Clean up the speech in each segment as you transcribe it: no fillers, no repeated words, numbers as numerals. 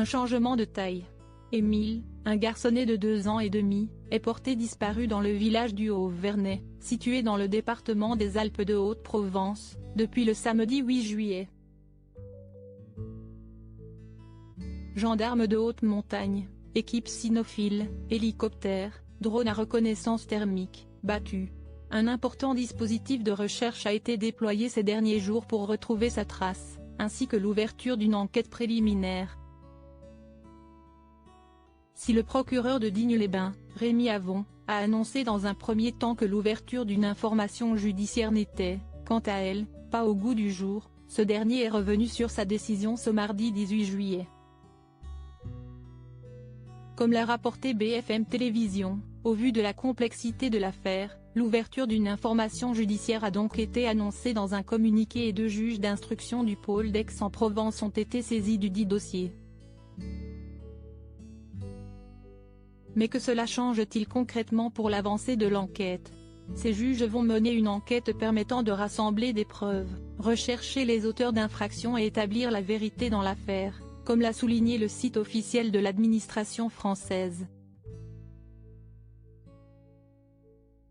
Un changement de taille. Émile, un garçonnet de 2 ans et demi, est porté disparu dans le village du Haut-Vernay, situé dans le département des Alpes de Haute-Provence, depuis le samedi 8 juillet. Gendarmes de haute montagne, équipe cynophile, hélicoptère, drone à reconnaissance thermique, battu. Un important dispositif de recherche a été déployé ces derniers jours pour retrouver sa trace, ainsi que l'ouverture d'une enquête préliminaire. Si le procureur de Digne-les-Bains, Rémi Avon, a annoncé dans un premier temps que l'ouverture d'une information judiciaire n'était, quant à elle, pas au goût du jour, ce dernier est revenu sur sa décision ce mardi 18 juillet. Comme l'a rapporté BFM Télévision, au vu de la complexité de l'affaire, l'ouverture d'une information judiciaire a donc été annoncée dans un communiqué et 2 juges d'instruction du pôle d'Aix-en-Provence ont été saisis du dit dossier. Mais que cela change-t-il concrètement pour l'avancée de l'enquête? Ces juges vont mener une enquête permettant de rassembler des preuves, rechercher les auteurs d'infractions et établir la vérité dans l'affaire, comme l'a souligné le site officiel de l'administration française.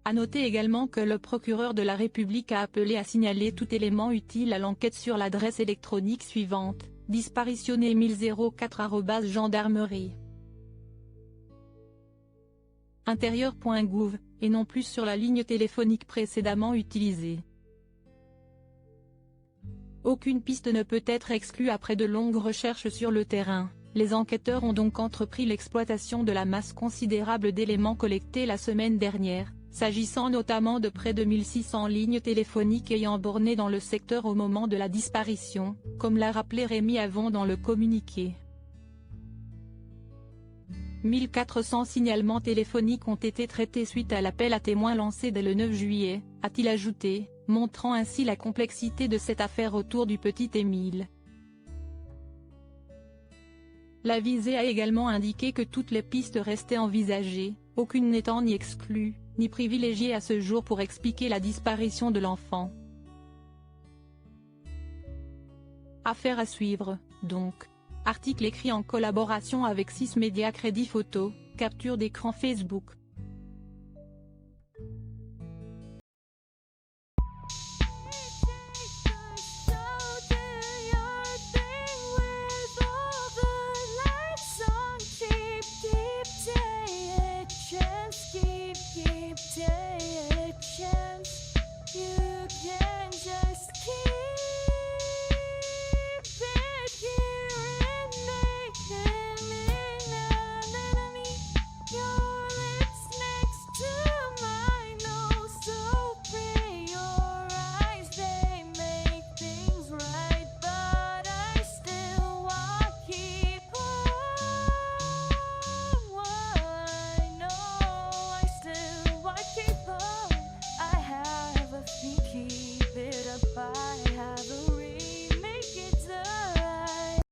À noter également que le procureur de la République a appelé à signaler tout élément utile à l'enquête sur l'adresse électronique suivante, disparitionnemile04@gendarmerie. Intérieur.gouv, et non plus sur la ligne téléphonique précédemment utilisée. Aucune piste ne peut être exclue après de longues recherches sur le terrain. Les enquêteurs ont donc entrepris l'exploitation de la masse considérable d'éléments collectés la semaine dernière, s'agissant notamment de près de 1600 lignes téléphoniques ayant borné dans le secteur au moment de la disparition, comme l'a rappelé Rémi Avon dans le communiqué. 1400 signalements téléphoniques ont été traités suite à l'appel à témoins lancé dès le 9 juillet, a-t-il ajouté, montrant ainsi la complexité de cette affaire autour du petit Émile. La visée a également indiqué que toutes les pistes restaient envisagées, aucune n'étant ni exclue, ni privilégiée à ce jour pour expliquer la disparition de l'enfant. Affaire à suivre, donc. Article écrit en collaboration avec 6 médias Crédit Photo, capture d'écran Facebook.